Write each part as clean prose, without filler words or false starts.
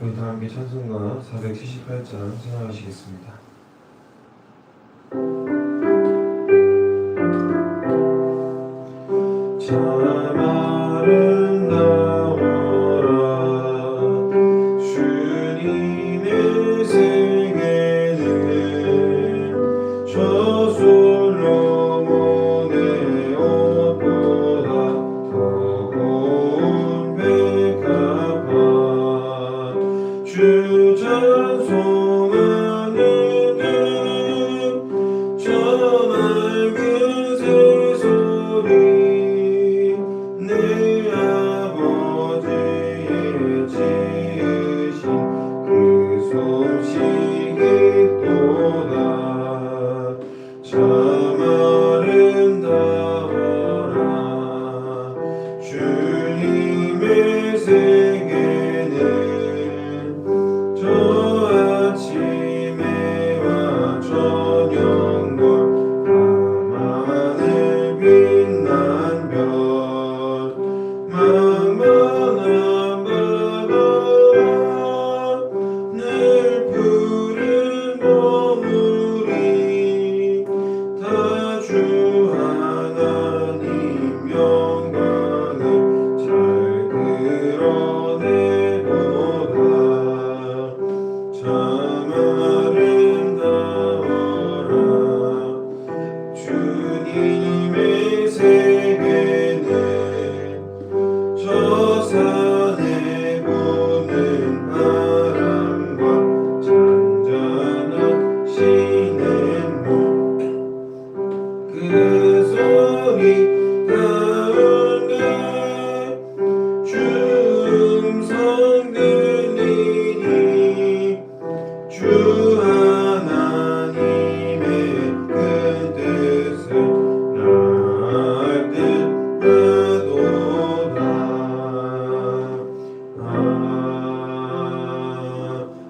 우리 다 함께 찬송가 478장 생각하시겠습니다. 참 아름다워라 주님의 세계는 저 솔로몬의 옷보다 더 고운 백합화 주 찬송하는 저 맑은 새소리 내 아버지의 지으신 그 솜씨기 또다 참 아름다워라 주님의 세계는 저 아침에와 저녁과 밤하늘 빛난 별 만만한 바다와 늘 푸른 보물이 다 주 하나님 영광을 잘 드러내도다 참 아름다워라 주님의 세계는 저 산에 부는 바람과 잔잔한 쉬는 물 그 소리 가운데 주 음성 들리니 주 하나님의 그 뜻을 날 뜻하도다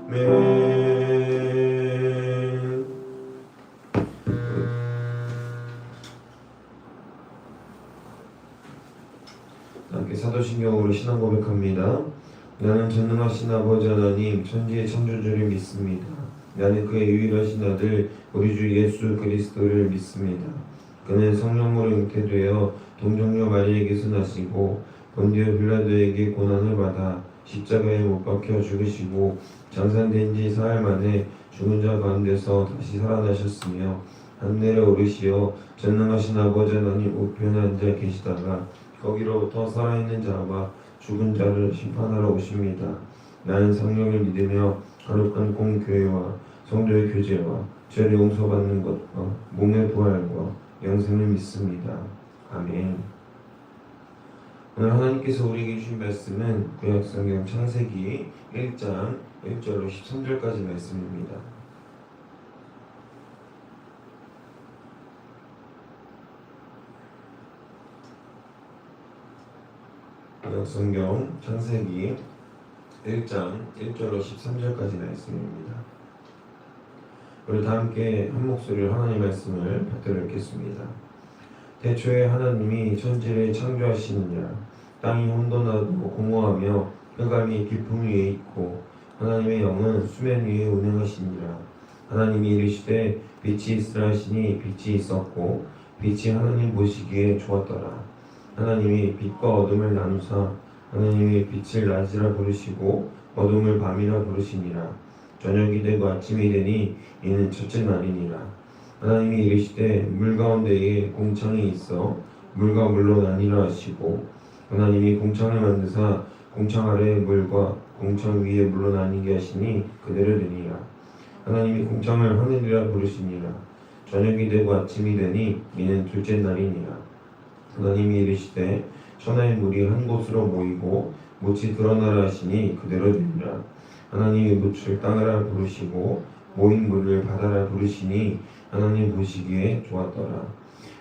아멘. 함께 사도신경으로 신앙 고백합니다. 나는 전능하신 아버지 하나님 천지의 창조주를 믿습니다. 나는 그의 유일하신 아들 우리 주 예수 그리스도를 믿습니다. 그는 성령으로 잉태되어 동정녀 마리에게서 나시고 본디오 빌라도에게 고난을 받아 십자가에 못 박혀 죽으시고 장산된 지 사흘 만에 죽은 자 가운데서 다시 살아나셨으며 하늘에 오르시어 전능하신 아버지 하나님 우편에 앉아 계시다가 거기로부터 살아있는 자와 죽은 자를 심판하러 오십니다. 나는 성령을 믿으며 거룩한 공교회와 성도의 교제와 죄를 용서받는 것과 몸의 부활과 영생을 믿습니다. 아멘. 오늘 하나님께서 우리에게 주신 말씀은 구약성경 창세기 1장 1절로 13절까지 말씀입니다. 구약성경 창세기 1장 1절로 13절까지 말씀입니다. 우리 다 함께 한 목소리로 하나님 말씀을 받들어 읽겠습니다. 태초에 하나님이 천지를 창조하시느니라. 땅이 혼돈하고 공허하며 흑암이 깊음 위에 있고 하나님의 영은 수면 위에 운행하시니라. 하나님이 이르시되 빛이 있으라 하시니 빛이 있었고 빛이 하나님 보시기에 좋았더라. 하나님이 빛과 어둠을 나누사 하나님이 빛을 낮이라 부르시고 어둠을 밤이라 부르시니라. 저녁이 되고 아침이 되니 이는 첫째 날이니라. 하나님이 이르시되 물 가운데에 공창이 있어 물과 물로 나뉘라 하시고 하나님이 공창을 만드사 공창 아래의 물과 공창 위에 물로 나뉘게 하시니 그대로 되니라. 하나님이 공창을 하늘이라 부르시니라. 저녁이 되고 아침이 되니 이는 둘째 날이니라. 하나님이 이르시되 천하의 물이 한 곳으로 모이고 묻이 드러나라 하시니 그대로 되니라. 하나님이 묻을 땅이라 부르시고 모인 물을 바다라 부르시니 하나님 보시기에 좋았더라.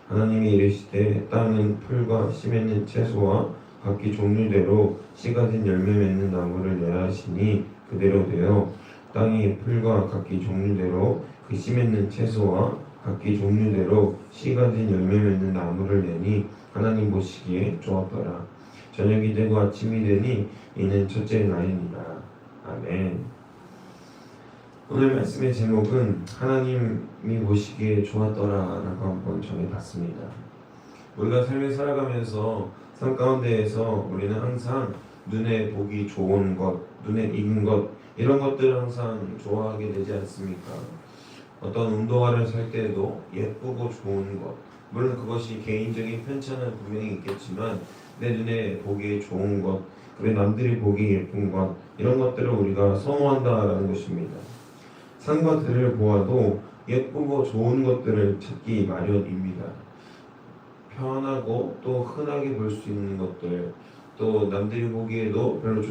하나님이 이르시되 땅은 풀과 씨 맺는 채소와 각기 종류대로 씨 가진 열매 맺는 나무를 내라 하시니 그대로 되어 땅이 풀과 각기 종류대로 그 씨 맺는 채소와 각기 종류대로 씨 가진 열매 맺는 나무를 내니 하나님 보시기에 좋았더라. 저녁이 되고 아침이 되니 이는 첫째 날이니라. 아멘. 오늘 말씀의 제목은 하나님이 보시기에 좋았더라라고 한번 정해봤습니다. 우리가 삶을 살아가면서 삶 가운데에서 우리는 항상 눈에 보기 좋은 것, 눈에 익은 것, 이런 것들을 항상 좋아하게 되지 않습니까? 어떤 운동화를 살 때에도 예쁘고 좋은 것, 물론 그것이 개인적인 편차는 분명히 있겠지만 내 눈에 보기에 좋은 것, 그리고 남들이 보기에 예쁜 것, 이런 것들을 우리가 선호한다라는 것입니다. 산과 들을 보아도 예쁘고 좋은 것들을 찾기 마련입니다. 편하고 또 흔하게 볼 수 있는 것들, 또 남들이 보기에도 별로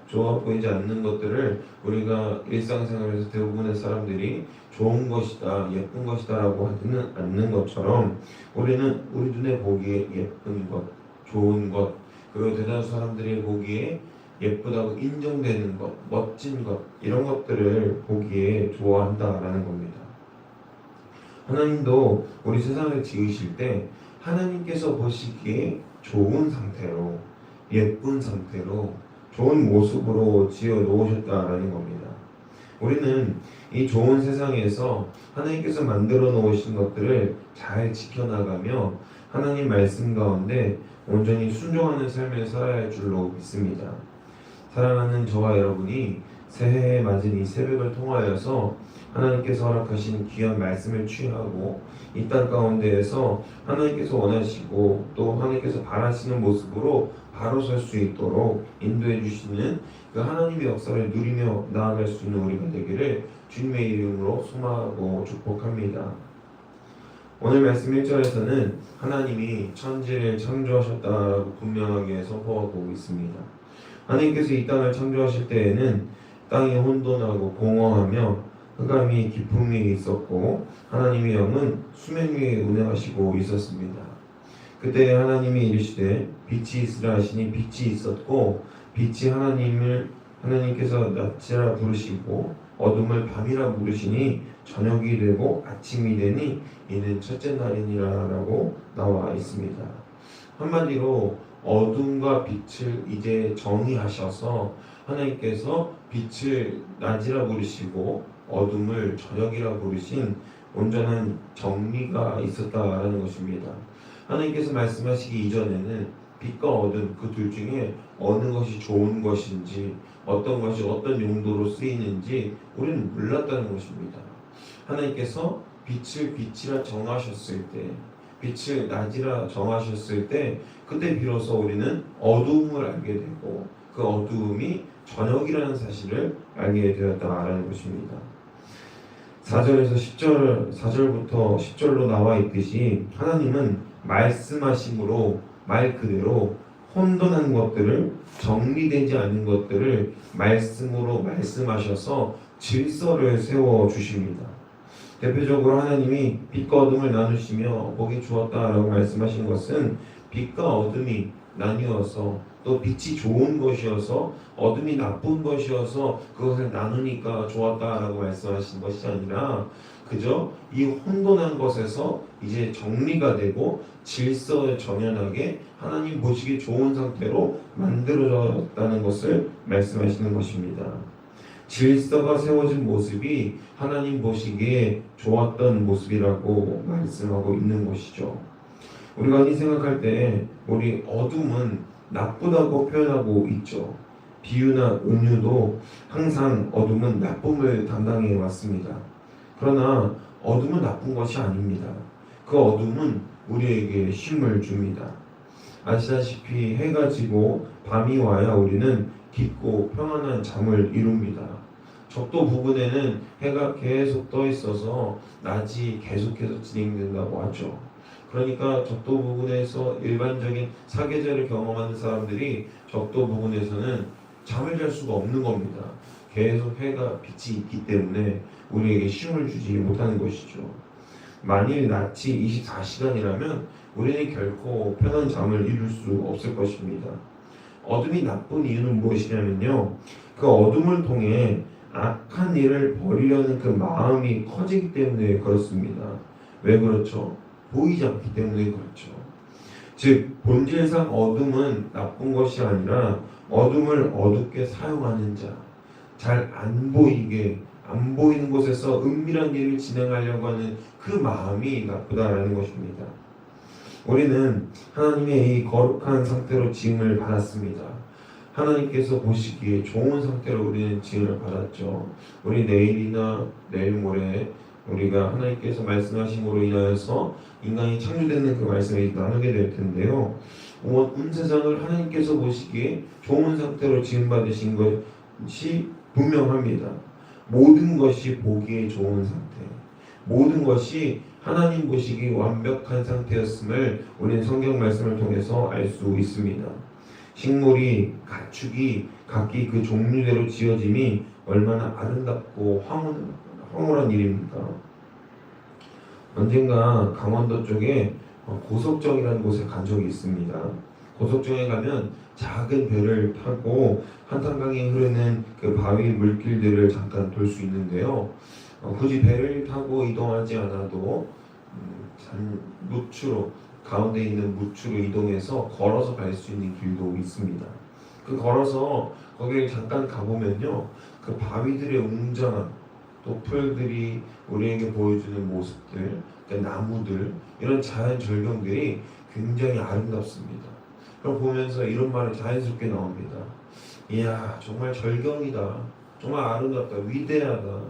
좋아 보이지 않는 것들을 우리가 일상생활에서 대부분의 사람들이 좋은 것이다, 예쁜 것이다라고 하지는 않는 것처럼 우리는 우리 눈에 보기에 예쁜 것, 좋은 것, 그리고 대다수 사람들이 보기에 예쁘다고 인정되는 것, 멋진 것, 이런 것들을 보기에 좋아한다라는 겁니다. 하나님도 우리 세상을 지으실 때 하나님께서 보시기에 좋은 상태로, 예쁜 상태로, 좋은 모습으로 지어 놓으셨다라는 겁니다. 우리는 이 좋은 세상에서 하나님께서 만들어 놓으신 것들을 잘 지켜나가며 하나님 말씀 가운데 온전히 순종하는 삶을 살아야 할 줄로 믿습니다. 사랑하는 저와 여러분이 새해에 맞은 이 새벽을 통하여서 하나님께서 허락하신 귀한 말씀을 취하고 이 땅 가운데에서 하나님께서 원하시고 또 하나님께서 바라시는 모습으로 바로 설 수 있도록 인도해 주시는 그 하나님의 역사를 누리며 나아갈 수 있는 우리가 되기를 주님의 이름으로 소망하고 축복합니다. 오늘 말씀 1절에서는 하나님이 천지를 창조하셨다고 분명하게 선포하고 있습니다. 하나님께서 이 땅을 창조하실 때에는 땅이 혼돈하고 공허하며 흑암이 깊음 위에 있었고 하나님의 영은 수면 위에 운행하시고 있었습니다. 그때 하나님이 이르시되 빛이 있으라 하시니 빛이 있었고 빛이 하나님께서 낮이라 부르시고 어둠을 밤이라 부르시니 저녁이 되고 아침이 되니 이는 첫째 날이니라라고 나와 있습니다. 한마디로 어둠과 빛을 이제 정의하셔서 하나님께서 빛을 낮이라 부르시고 어둠을 저녁이라 부르신 온전한 정리가 있었다라는 것입니다. 하나님께서 말씀하시기 이전에는 빛과 어둠 그 둘 중에 어느 것이 좋은 것인지 어떤 것이 어떤 용도로 쓰이는지 우리는 몰랐다는 것입니다. 하나님께서 빛을 빛이라 정하셨을 때, 빛을 낮이라 정하셨을 때 그때 비로소 우리는 어두움을 알게 되고 그 어두움이 저녁이라는 사실을 알게 되었다라는 것입니다. 4절부터 10절로 나와 있듯이 하나님은 말씀하심으로 말 그대로 혼돈한 것들을, 정리되지 않은 것들을 말씀으로 말씀하셔서 질서를 세워 주십니다. 대표적으로 하나님이 빛과 어둠을 나누시며 보기 좋았다라고 말씀하신 것은 빛과 어둠이 나뉘어서 또 빛이 좋은 것이어서 어둠이 나쁜 것이어서 그것을 나누니까 좋았다라고 말씀하신 것이 아니라 그저 이 혼돈한 것에서 이제 정리가 되고 질서에 정연하게 하나님 보시기 좋은 상태로 만들어졌다는 것을 말씀하시는 것입니다. 질서가 세워진 모습이 하나님 보시기에 좋았던 모습이라고 말씀하고 있는 것이죠. 우리가 흔히 생각할 때 우리 어둠은 나쁘다고 표현하고 있죠. 비유나 은유도 항상 어둠은 나쁨을 담당해 왔습니다. 그러나 어둠은 나쁜 것이 아닙니다. 그 어둠은 우리에게 쉼을 줍니다. 아시다시피 해가 지고 밤이 와야 우리는 깊고 평안한 잠을 이룹니다. 적도 부근에는 해가 계속 떠 있어서 낮이 계속해서 진행된다고 하죠. 그러니까 적도 부근에서 일반적인 사계절을 경험하는 사람들이 적도 부근에서는 잠을 잘 수가 없는 겁니다. 계속 해가 빛이 있기 때문에 우리에게 쉼을 주지 못하는 것이죠. 만일 낮이 24시간이라면 우리는 결코 편한 잠을 이룰 수 없을 것입니다. 어둠이 나쁜 이유는 무엇이냐면요, 그 어둠을 통해 악한 일을 벌이려는 그 마음이 커지기 때문에 그렇습니다. 왜 그렇죠? 보이지 않기 때문에 그렇죠. 즉 본질상 어둠은 나쁜 것이 아니라 어둠을 어둡게 사용하는 자, 잘 안 보이게, 안 보이는 곳에서 은밀한 일을 진행하려고 하는 그 마음이 나쁘다라는 것입니다. 우리는 하나님의 이 거룩한 상태로 지음을 받았습니다. 하나님께서 보시기에 좋은 상태로 우리는 지음을 받았죠. 우리 내일이나 내일 모레 우리가 하나님께서 말씀하심으로 인하여서 인간이 창조되는 그 말씀을 나누게 될 텐데요. 온 세상을 하나님께서 보시기에 좋은 상태로 지음받으신 것이 분명합니다. 모든 것이 보기에 좋은 상태, 모든 것이 하나님 보시기 완벽한 상태였음을 우리는 성경 말씀을 통해서 알 수 있습니다. 식물이, 가축이 각기 그 종류대로 지어짐이 얼마나 아름답고 황홀한 일입니까? 언젠가 강원도 쪽에 고석정이라는 곳에 간 적이 있습니다. 고석정에 가면 작은 배를 타고 한탄강이 흐르는 그 바위 물길들을 잠깐 돌 수 있는데요. 굳이 배를 타고 이동하지 않아도 무추로, 가운데 있는 무추로 이동해서 걸어서 갈 수 있는 길도 있습니다. 그 걸어서 거기를 잠깐 가보면요, 그 바위들의 웅장한, 또 풀들이 우리에게 보여주는 모습들, 나무들, 이런 자연 절경들이 굉장히 아름답습니다. 그럼 보면서 이런 말이 자연스럽게 나옵니다. 이야, 정말 절경이다, 정말 아름답다, 위대하다,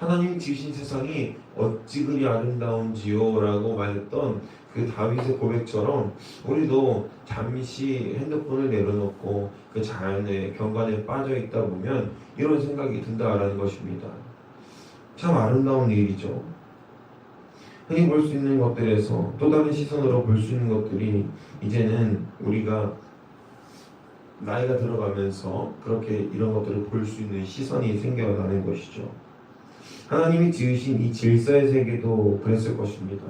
하나님이 지으신 세상이 어찌 그리 아름다운지요 라고 말했던 그 다윗의 고백처럼 우리도 잠시 핸드폰을 내려놓고 그 자연의 경관에 빠져 있다 보면 이런 생각이 든다라는 것입니다. 참 아름다운 일이죠. 흔히 볼 수 있는 것들에서 또 다른 시선으로 볼 수 있는 것들이 이제는 우리가 나이가 들어가면서 그렇게 이런 것들을 볼 수 있는 시선이 생겨나는 것이죠. 하나님이 지으신 이 질서의 세계도 그랬을 것입니다.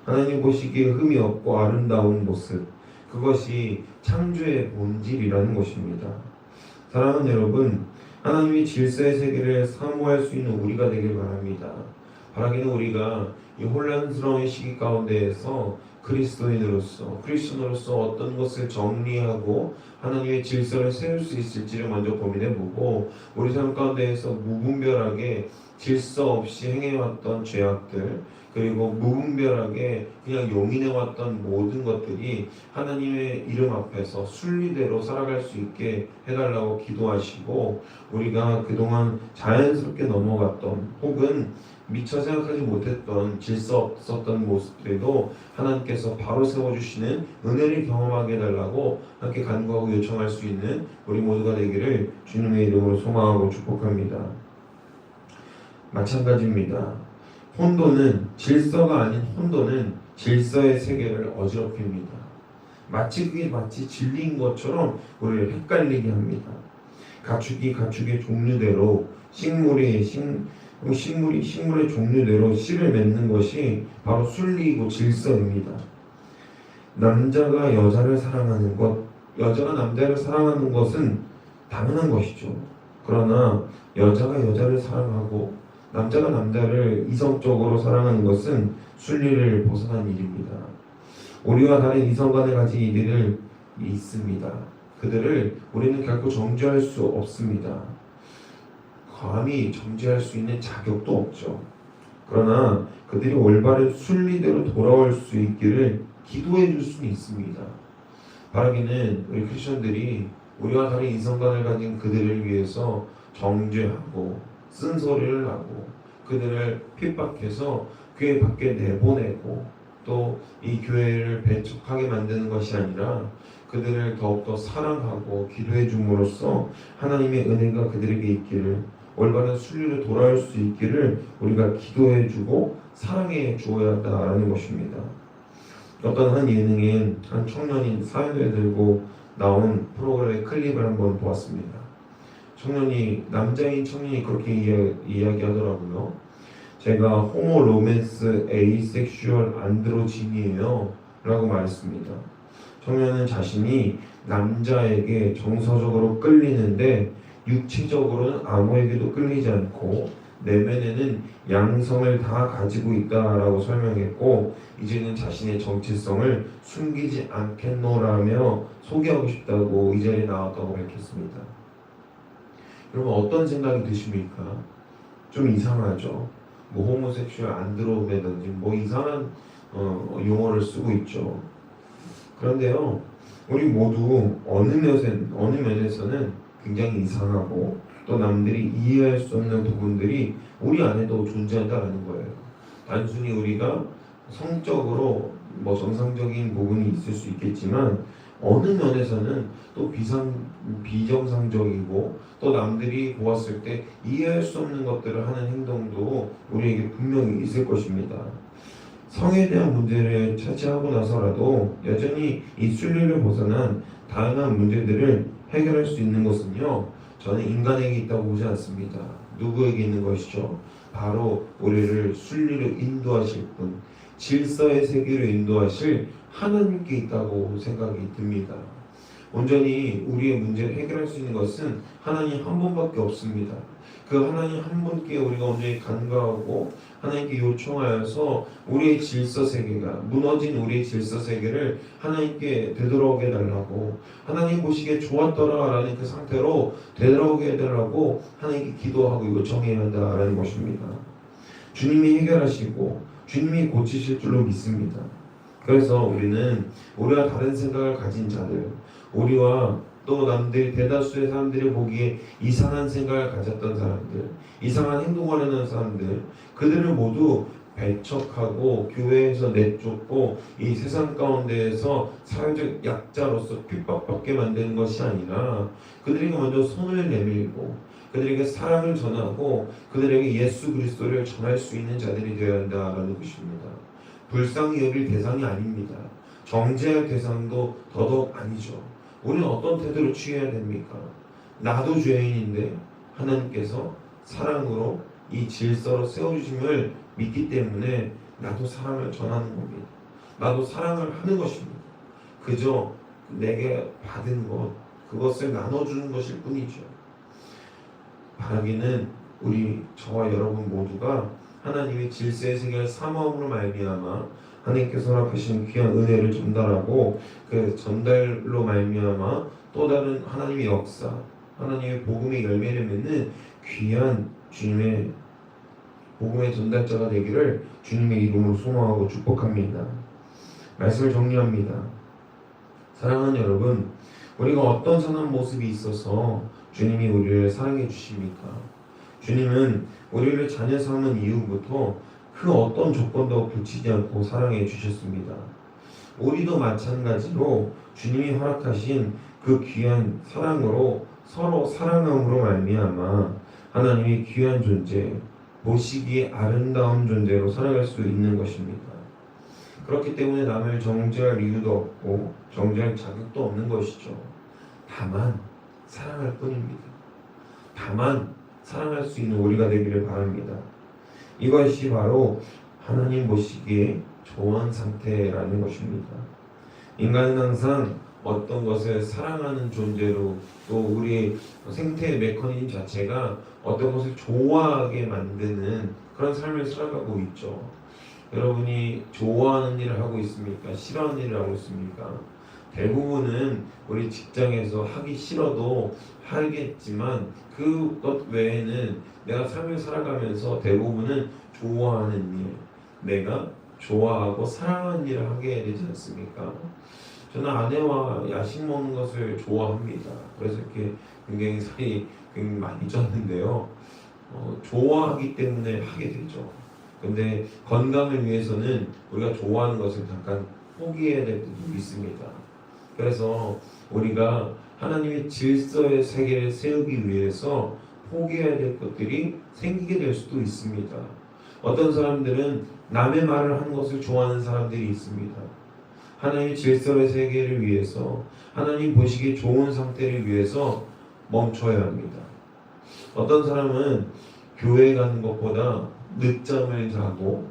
하나님 보시기에 흠이 없고 아름다운 모습, 그것이 창조의 본질이라는 것입니다. 사랑하는 여러분, 하나님이 질서의 세계를 사모할 수 있는 우리가 되길 바랍니다. 바라기는 우리가 이 혼란스러운 시기 가운데에서 크리스천으로서 어떤 것을 정리하고 하나님의 질서를 세울 수 있을지를 먼저 고민해보고, 우리 삶 가운데에서 무분별하게 질서 없이 행해왔던 죄악들, 그리고 무분별하게 그냥 용인해왔던 모든 것들이 하나님의 이름 앞에서 순리대로 살아갈 수 있게 해달라고 기도하시고, 우리가 그동안 자연스럽게 넘어갔던 혹은 미처 생각하지 못했던 질서 없었던 모습들도 하나님께서 바로 세워주시는 은혜를 경험하게 해달라고 함께 간구하고 요청할 수 있는 우리 모두가 되기를 주님의 이름으로 소망하고 축복합니다. 마찬가지입니다. 혼돈은, 질서가 아닌 혼돈은 질서의 세계를 어지럽힙니다. 그게 마치 진리인 것처럼 우리를 헷갈리게 합니다. 가축이 가축의 종류대로, 식물의 종류대로 씨를 맺는 것이 바로 순리이고 질서입니다. 남자가 여자를 사랑하는 것, 여자가 남자를 사랑하는 것은 당연한 것이죠. 그러나 여자가 여자를 사랑하고 남자가 남자를 이성적으로 사랑하는 것은 순리를 벗어난 일입니다. 우리와 다른 이성관을 가진 이들을 있습니다. 그들을 우리는 결코 정죄할 수 없습니다. 감히 정죄할 수 있는 자격도 없죠. 그러나 그들이 올바른 순리대로 돌아올 수 있기를 기도해 줄 수는 있습니다. 바라기는 우리 크리스천들이 우리와 다른 이성관을 가진 그들을 위해서 정죄하고 쓴소리를 하고 그들을 핍박해서 교회 밖에 내보내고 또 이 교회를 배척하게 만드는 것이 아니라 그들을 더욱더 사랑하고 기도해 줌으로써 하나님의 은혜가 그들에게 있기를, 올바른 순리로 돌아올 수 있기를 우리가 기도해 주고 사랑해 주어야 한다는 것입니다. 어떤 한 예능에 한 청년이 사연을 들고 나온 프로그램의 클립을 한번 보았습니다. 남자인 청년이 그렇게 이야기하더라고요. 제가 호모 로맨스 에이섹슈얼 안드로진이에요 라고 말했습니다. 청년은 자신이 남자에게 정서적으로 끌리는데 육체적으로는 아무에게도 끌리지 않고 내면에는 양성을 다 가지고 있다라고 설명했고, 이제는 자신의 정체성을 숨기지 않겠노라며 소개하고 싶다고 이 자리에 나왔다고 밝혔습니다. 여러분 어떤 생각이 드십니까? 좀 이상하죠. 뭐 호모섹슈얼 안 들어오다든지 뭐 이상한 용어를 쓰고 있죠. 그런데요, 우리 모두 어느 면에서는 굉장히 이상하고 또 남들이 이해할 수 없는 부분들이 우리 안에도 존재한다는 거예요. 단순히 우리가 성적으로 뭐 정상적인 부분이 있을 수 있겠지만 어느 면에서는 또 비정상적이고 또 남들이 보았을 때 이해할 수 없는 것들을 하는 행동도 우리에게 분명히 있을 것입니다. 성에 대한 문제를 차치하고 나서라도 여전히 이 순리를 벗어난 다양한 문제들을 해결할 수 있는 것은요, 저는 인간에게 있다고 보지 않습니다. 누구에게 있는 것이죠? 바로 우리를 순리로 인도하실 분, 질서의 세계로 인도하실 하나님께 있다고 생각이 듭니다. 온전히 우리의 문제를 해결할 수 있는 것은 하나님 한 분밖에 없습니다. 그 하나님 한 분께 우리가 온전히 간구하고 하나님께 요청하여서 우리의 질서 세계가 무너진 우리의 질서 세계를 하나님께 되돌아오게 해달라고, 하나님 보시기에 좋았더라라는 그 상태로 되돌아오게 해달라고 하나님께 기도하고 요청해야 한다라는 것입니다. 주님이 해결하시고 주님이 고치실 줄로 믿습니다. 그래서 우리는 우리와 다른 생각을 가진 자들, 우리와 또 남들 대다수의 사람들이 보기에 이상한 생각을 가졌던 사람들, 이상한 행동을 하는 사람들, 그들을 모두 배척하고 교회에서 내쫓고 이 세상 가운데에서 사회적 약자로서 핍박받게 만드는 것이 아니라 그들에게 먼저 손을 내밀고 그들에게 사랑을 전하고 그들에게 예수 그리스도를 전할 수 있는 자들이 되어야 한다라는 것입니다. 불쌍히 여길 대상이 아닙니다. 정죄할 대상도 더더욱 아니죠. 우리는 어떤 태도를 취해야 됩니까? 나도 죄인인데 하나님께서 사랑으로 이 질서로 세워주심을 믿기 때문에 나도 사랑을 전하는 겁니다. 나도 사랑을 하는 것입니다. 그저 내게 받은 것, 그것을 나눠주는 것일 뿐이죠. 바라기는 우리 저와 여러분 모두가 하나님의 질서의 세계를 사모함으로 말미암아 하나님께서 허락하신 귀한 은혜를 전달하고 그 전달로 말미암아 또 다른 하나님의 역사, 하나님의 복음의 열매를 맺는 귀한 주님의 복음의 전달자가 되기를 주님의 이름으로 소망하고 축복합니다. 말씀을 정리합니다. 사랑하는 여러분, 우리가 어떤 선한 모습이 있어서 주님이 우리를 사랑해 주십니까? 주님은 우리를 자녀 삼은 이후부터 그 어떤 조건도 붙이지 않고 사랑해 주셨습니다. 우리도 마찬가지로 주님이 허락하신 그 귀한 사랑으로 서로 사랑함으로 말미암아 하나님의 귀한 존재, 보시기에 아름다운 존재로 살아갈 수 있는 것입니다. 그렇기 때문에 남을 정죄할 이유도 없고 정죄할 자격도 없는 것이죠. 다만 사랑할 뿐입니다. 다만 사랑할 수 있는 우리가 되기를 바랍니다. 이것이 바로 하나님 보시기에 좋은 상태라는 것입니다. 인간은 항상 어떤 것을 사랑하는 존재로 또 우리의 생태의 메커니즘 자체가 어떤 것을 좋아하게 만드는 그런 삶을 살아가고 있죠. 여러분이 좋아하는 일을 하고 있습니까? 싫어하는 일을 하고 있습니까? 대부분은 우리 직장에서 하기 싫어도 하겠지만 그것 외에는 내가 삶을 살아가면서 대부분은 좋아하는 일, 내가 좋아하고 사랑하는 일을 하게 되지 않습니까? 저는 아내와 야식 먹는 것을 좋아합니다. 그래서 이렇게 굉장히 살이 굉장히 많이 쪘는데요. 좋아하기 때문에 하게 되죠. 근데 건강을 위해서는 우리가 좋아하는 것을 잠깐 포기해야 될 때도 있습니다. 그래서 우리가 하나님의 질서의 세계를 세우기 위해서 포기해야 될 것들이 생기게 될 수도 있습니다. 어떤 사람들은 남의 말을 하는 것을 좋아하는 사람들이 있습니다. 하나님의 질서의 세계를 위해서 하나님 보시기에 좋은 상태를 위해서 멈춰야 합니다. 어떤 사람은 교회 가는 것보다 늦잠을 자고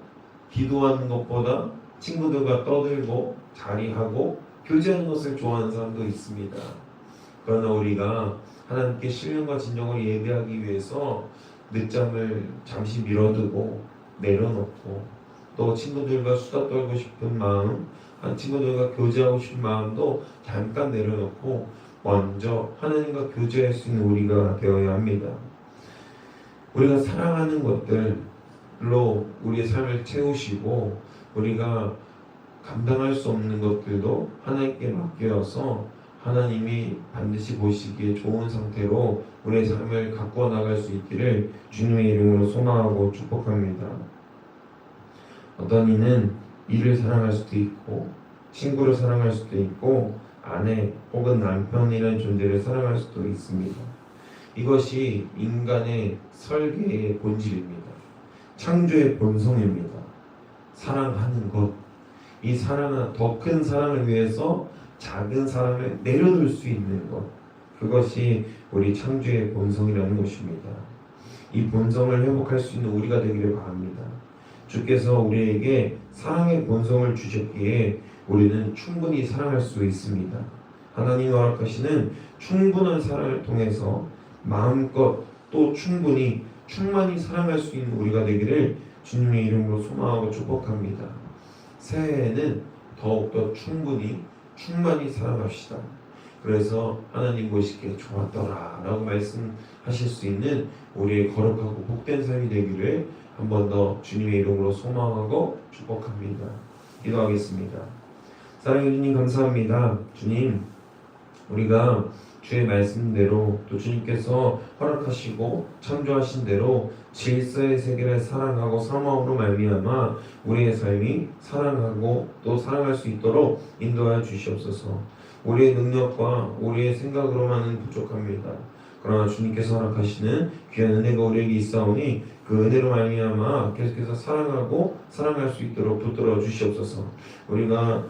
기도하는 것보다 친구들과 떠들고 자리하고 교제하는 것을 좋아하는 사람도 있습니다. 그러나 우리가 하나님께 신령과 진정을 예배하기 위해서 늦잠을 잠시 미뤄두고 내려놓고 또 친구들과 수다 떨고 싶은 마음, 친구들과 교제하고 싶은 마음도 잠깐 내려놓고 먼저 하나님과 교제할 수 있는 우리가 되어야 합니다. 우리가 사랑하는 것들로 우리의 삶을 채우시고 우리가 감당할 수 없는 것들도 하나님께 맡겨서 하나님이 반드시 보시기에 좋은 상태로 우리의 삶을 가꾸어 나갈 수 있기를 주님의 이름으로 소망하고 축복합니다. 어떤 이는 일을 사랑할 수도 있고 친구를 사랑할 수도 있고 아내 혹은 남편이라는 존재를 사랑할 수도 있습니다. 이것이 인간의 설계의 본질입니다. 창조의 본성입니다. 사랑하는 것, 이 사랑은 더 큰 사랑을 위해서 작은 사랑을 내려놓을 수 있는 것, 그것이 우리 창조의 본성이라는 것입니다. 이 본성을 회복할 수 있는 우리가 되기를 바랍니다. 주께서 우리에게 사랑의 본성을 주셨기에 우리는 충분히 사랑할 수 있습니다. 하나님이 허락하시는 충분한 사랑을 통해서 마음껏 또 충만히 사랑할 수 있는 우리가 되기를 주님의 이름으로 소망하고 축복합니다. 새해에는 더욱더 충만히 사랑합시다. 그래서 하나님 보시기에 좋았더라 라고 말씀하실 수 있는 우리의 거룩하고 복된 삶이 되기를 한 번 더 주님의 이름으로 소망하고 축복합니다. 기도하겠습니다. 사랑해 주님 감사합니다. 주님, 우리가 주의 말씀대로 또 주님께서 허락하시고 창조하신 대로 질서의 세계를 사랑하고 사모함으로 말미암아 우리의 삶이 사랑하고 또 사랑할 수 있도록 인도하여 주시옵소서. 우리의 능력과 우리의 생각으로만은 부족합니다. 그러나 주님께서 허락하시는 귀한 은혜가 우리에게 있사오니 그 은혜로 말미암아 계속해서 사랑하고 사랑할 수 있도록 붙들어 주시옵소서. 우리가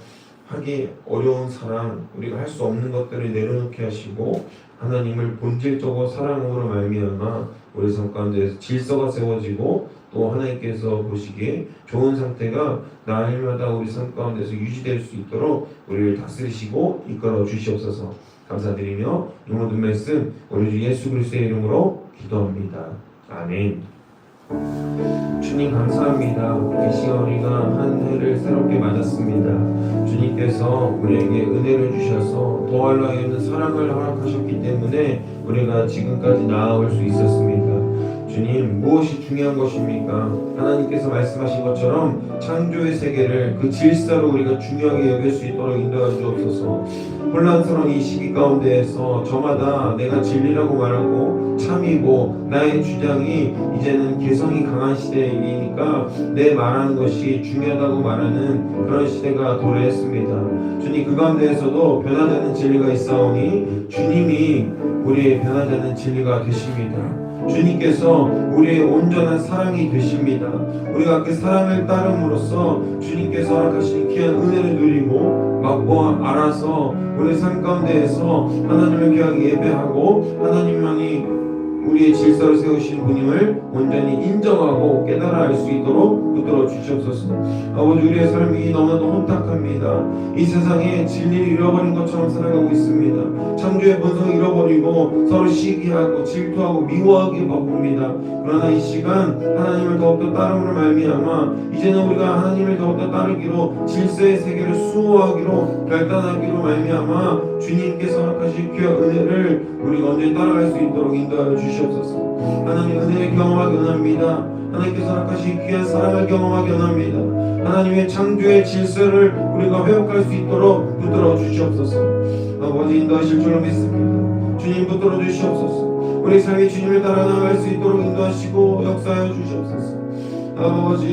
하기 어려운 사랑, 우리가 할 수 없는 것들을 내려놓게 하시고 하나님을 본질적으로 사랑으로 말미암아 우리 삶 가운데에서 질서가 세워지고 또 하나님께서 보시기에 좋은 상태가 날마다 우리 삶 가운데서 유지될 수 있도록 우리를 다스리시고 이끌어 주시옵소서. 감사드리며 이 모든 말씀 우리 주 예수 그리스도의 이름으로 기도합니다. 아멘. 주님 감사합니다. 이 시간 우리가 한 해를 새롭게 맞았습니다. 주님께서 우리에게 은혜를 주셔서 더할 나위 없는 사랑을 허락하셨기 때문에 우리가 지금까지 나아올 수 있었습니다. 주님, 무엇이 중요한 것입니까? 하나님께서 말씀하신 것처럼 창조의 세계를 그 질서로 우리가 중요하게 여길 수 있도록 인도해 주옵소서. 혼란스러운 이 시기 가운데에서 저마다 내가 진리라고 말하고 참이고 나의 주장이 이제는 개성이 강한 시대이니까 내 말하는 것이 중요하다고 말하는 그런 시대가 도래했습니다. 주님, 그 가운데에서도 변하지 않는 진리가 있사오니 주님이 우리의 변하지 않는 진리가 되십니다. 주님께서 우리의 온전한 사랑이 되십니다. 우리가 그 사랑을 따름으로써 주님께서 허락하신 귀한 은혜를 누리고 맛보아 알아서 우리 삶 가운데에서 하나님을 귀하게 예배하고 하나님만이 우리의 질서를 세우신 분임을 온전히 인정하고 깨달아 알 수 있도록 붙들어 주시옵소서. 아버지, 우리의 삶이 너무나도 혼탁합니다. 이 세상에 진리를 잃어버린 것처럼 살아가고 있습니다. 창조의 본성을 잃어버리고 서로 시기하고 질투하고 미워하기에 바쁩니다. 그러나 이 시간 하나님을 더욱더 따름으로 말미암아 이제는 우리가 하나님을 더욱더 따르기로 질서의 세계를 수호하기로 결단하기로 말미암아 주님께서 허락하신 귀한 은혜를 우리가 언제 따라갈 수 있도록 인도하여 주시옵소서. 하나님 은혜를 경험하기 원합니다. 하나님께서 허락하신 귀한 사랑을 경험하기 원합니다. 하나님의 창조의 질서를 우리가 회복할 수 있도록 붙들어 주시옵소서. 아버지, 인도하실 줄로 믿습니다. 주님 붙들어 주시옵소서. 우리 삶이 주님을 따라 나아갈 수 있도록 인도하시고 역사하여 주시옵소서. 아버지,